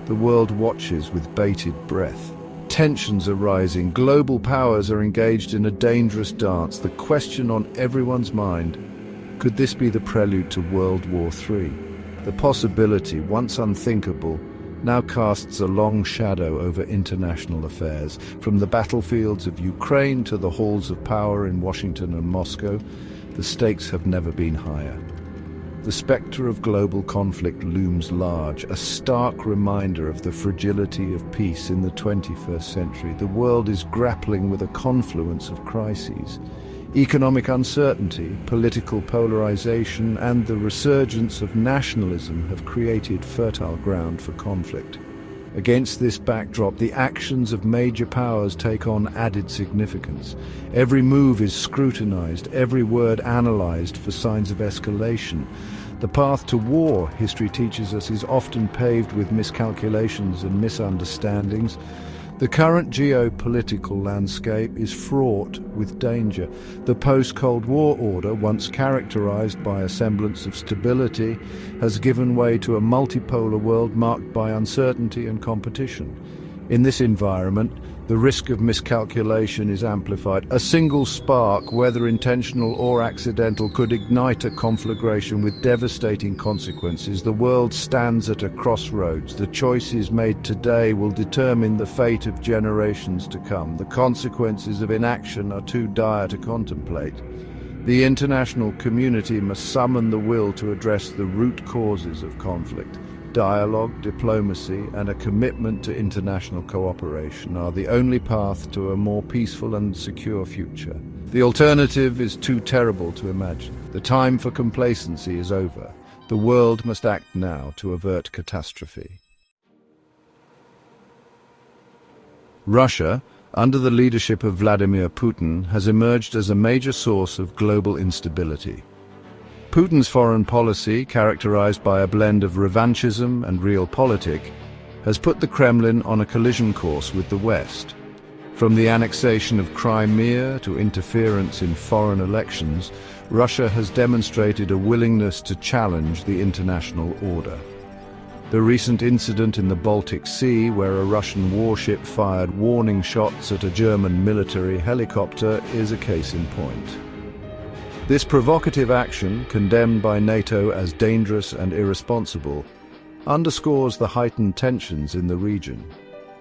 The world watches with bated breath. Tensions are rising, global powers are engaged in a dangerous dance. The question on everyone's mind: could this be the prelude to World War III? The possibility, once unthinkable, now casts a long shadow over international affairs. From the battlefields of Ukraine to the halls of power in Washington and Moscow, the stakes have never been higher. The spectre of global conflict looms large, a stark reminder of the fragility of peace in the 21st century. The world is grappling with a confluence of crises. Economic uncertainty, political polarization, and the resurgence of nationalism have created fertile ground for conflict. Against this backdrop, the actions of major powers take on added significance. Every move is scrutinized, every word analyzed for signs of escalation. The path to war, history teaches us, is often paved with miscalculations and misunderstandings. The current geopolitical landscape is fraught with danger. The post-Cold War order, once characterized by a semblance of stability, has given way to a multipolar world marked by uncertainty and competition. In this environment, the risk of miscalculation is amplified. A single spark, whether intentional or accidental, could ignite a conflagration with devastating consequences. The world stands at a crossroads. The choices made today will determine the fate of generations to come. The consequences of inaction are too dire to contemplate. The international community must summon the will to address the root causes of conflict. Dialogue, diplomacy, and a commitment to international cooperation are the only path to a more peaceful and secure future. The alternative is too terrible to imagine. The time for complacency is over. The world must act now to avert catastrophe. Russia, under the leadership of Vladimir Putin, has emerged as a major source of global instability. Putin's foreign policy, characterized by a blend of revanchism and realpolitik, has put the Kremlin on a collision course with the West. From the annexation of Crimea to interference in foreign elections, Russia has demonstrated a willingness to challenge the international order. The recent incident in the Baltic Sea, where a Russian warship fired warning shots at a German military helicopter, is a case in point. This provocative action, condemned by NATO as dangerous and irresponsible, underscores the heightened tensions in the region.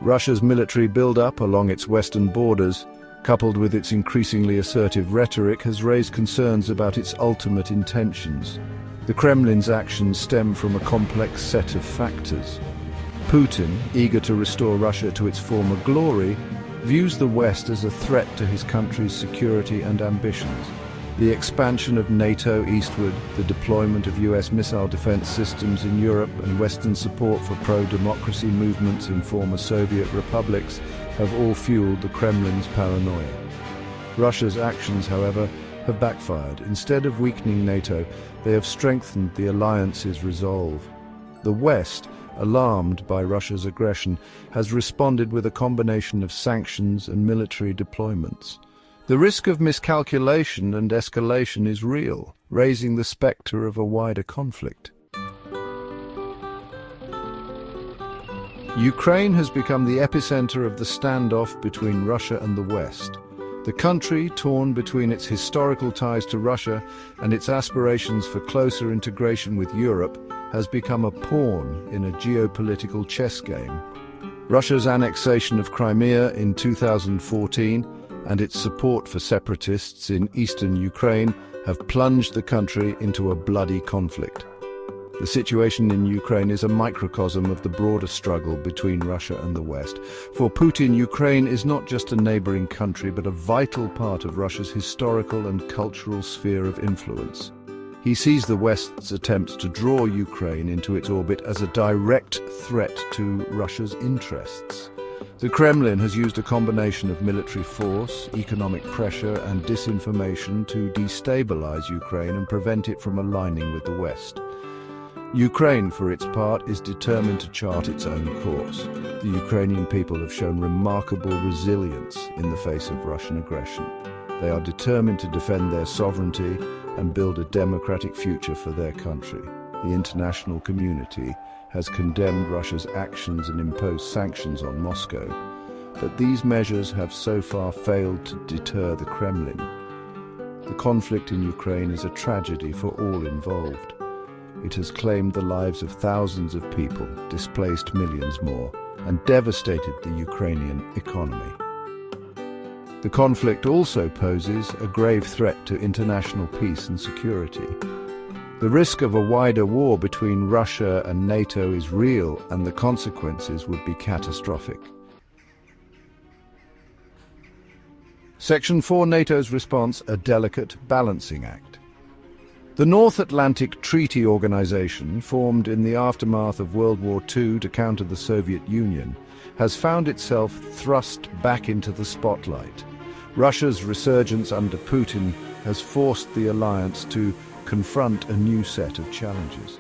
Russia's military build-up along its western borders, coupled with its increasingly assertive rhetoric, has raised concerns about its ultimate intentions. The Kremlin's actions stem from a complex set of factors. Putin, eager to restore Russia to its former glory, views the West as a threat to his country's security and ambitions. The expansion of NATO eastward, the deployment of US missile defense systems in Europe, and Western support for pro-democracy movements in former Soviet republics have all fueled the Kremlin's paranoia. Russia's actions, however, have backfired. Instead of weakening NATO, they have strengthened the alliance's resolve. The West, alarmed by Russia's aggression, has responded with a combination of sanctions and military deployments. The risk of miscalculation and escalation is real, raising the spectre of a wider conflict. Ukraine has become the epicenter of the standoff between Russia and the West. The country, torn between its historical ties to Russia and its aspirations for closer integration with Europe, has become a pawn in a geopolitical chess game. Russia's annexation of Crimea in 2014 and its support for separatists in eastern Ukraine have plunged the country into a bloody conflict. The situation in Ukraine is a microcosm of the broader struggle between Russia and the West. For Putin, Ukraine is not just a neighboring country, but a vital part of Russia's historical and cultural sphere of influence. He sees the West's attempts to draw Ukraine into its orbit as a direct threat to Russia's interests. The Kremlin has used a combination of military force, economic pressure, and disinformation to destabilize Ukraine and prevent it from aligning with the West. Ukraine, for its part, is determined to chart its own course. The Ukrainian people have shown remarkable resilience in the face of Russian aggression. They are determined to defend their sovereignty and build a democratic future for their country. The international community has condemned Russia's actions and imposed sanctions on Moscow, but these measures have so far failed to deter the Kremlin. The conflict in Ukraine is a tragedy for all involved. It has claimed the lives of thousands of people, displaced millions more, and devastated the Ukrainian economy. The conflict also poses a grave threat to international peace and security. The risk of a wider war between Russia and NATO is real, and the consequences would be catastrophic. Section 4: NATO's response, a delicate balancing act. The North Atlantic Treaty Organization, formed in the aftermath of World War II to counter the Soviet Union, has found itself thrust back into the spotlight. Russia's resurgence under Putin has forced the alliance to confront a new set of challenges.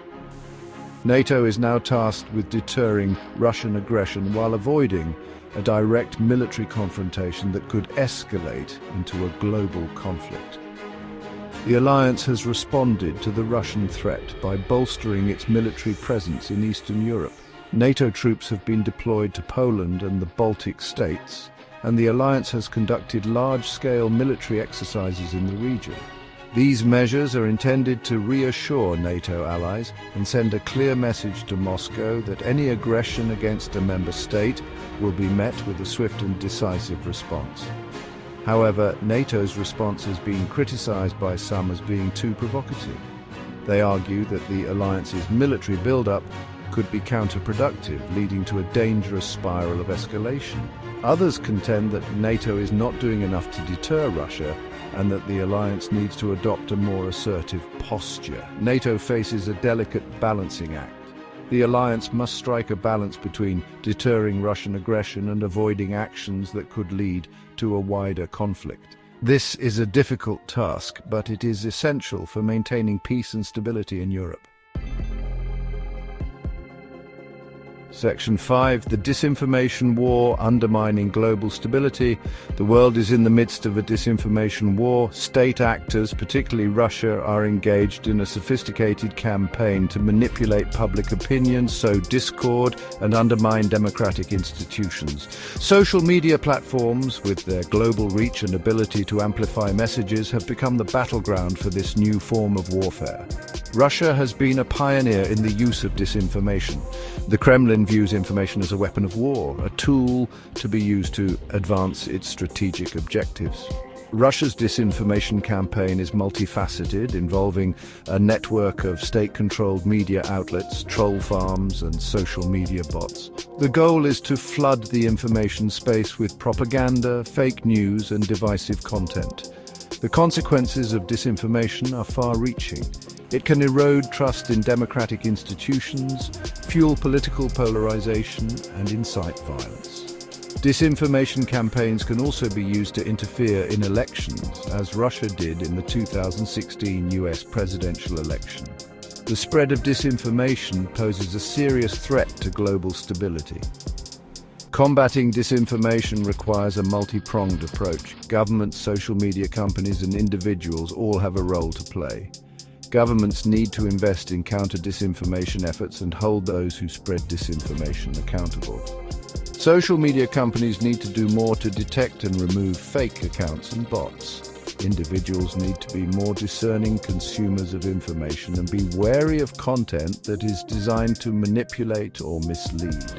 NATO is now tasked with deterring Russian aggression while avoiding a direct military confrontation that could escalate into a global conflict. The alliance has responded to the Russian threat by bolstering its military presence in Eastern Europe. NATO troops have been deployed to Poland and the Baltic states, and the alliance has conducted large-scale military exercises in the region. These measures are intended to reassure NATO allies and send a clear message to Moscow that any aggression against a member state will be met with a swift and decisive response. However, NATO's response has been criticized by some as being too provocative. They argue that the alliance's military build-up could be counterproductive, leading to a dangerous spiral of escalation. Others contend that NATO is not doing enough to deter Russia and that the alliance needs to adopt a more assertive posture. NATO faces a delicate balancing act. The alliance must strike a balance between deterring Russian aggression and avoiding actions that could lead to a wider conflict. This is a difficult task, but it is essential for maintaining peace and stability in Europe. Section 5: the disinformation war undermining global stability. The world is in the midst of a disinformation war. State actors, particularly Russia, are engaged in a sophisticated campaign to manipulate public opinion, sow discord, and undermine democratic institutions. Social media platforms, with their global reach and ability to amplify messages, have become the battleground for this new form of warfare. Russia has been a pioneer in the use of disinformation. The Kremlin views information as a weapon of war, a tool to be used to advance its strategic objectives. Russia's disinformation campaign is multifaceted, involving a network of state-controlled media outlets, troll farms, and social media bots. The goal is to flood the information space with propaganda, fake news, and divisive content. The consequences of disinformation are far-reaching. It can erode trust in democratic institutions, fuel political polarization, and incite violence. Disinformation campaigns can also be used to interfere in elections, as Russia did in the 2016 US presidential election. The spread of disinformation poses a serious threat to global stability. Combating disinformation requires a multi-pronged approach. Governments, social media companies, and individuals all have a role to play. Governments need to invest in counter-disinformation efforts and hold those who spread disinformation accountable. Social media companies need to do more to detect and remove fake accounts and bots. Individuals need to be more discerning consumers of information and be wary of content that is designed to manipulate or mislead.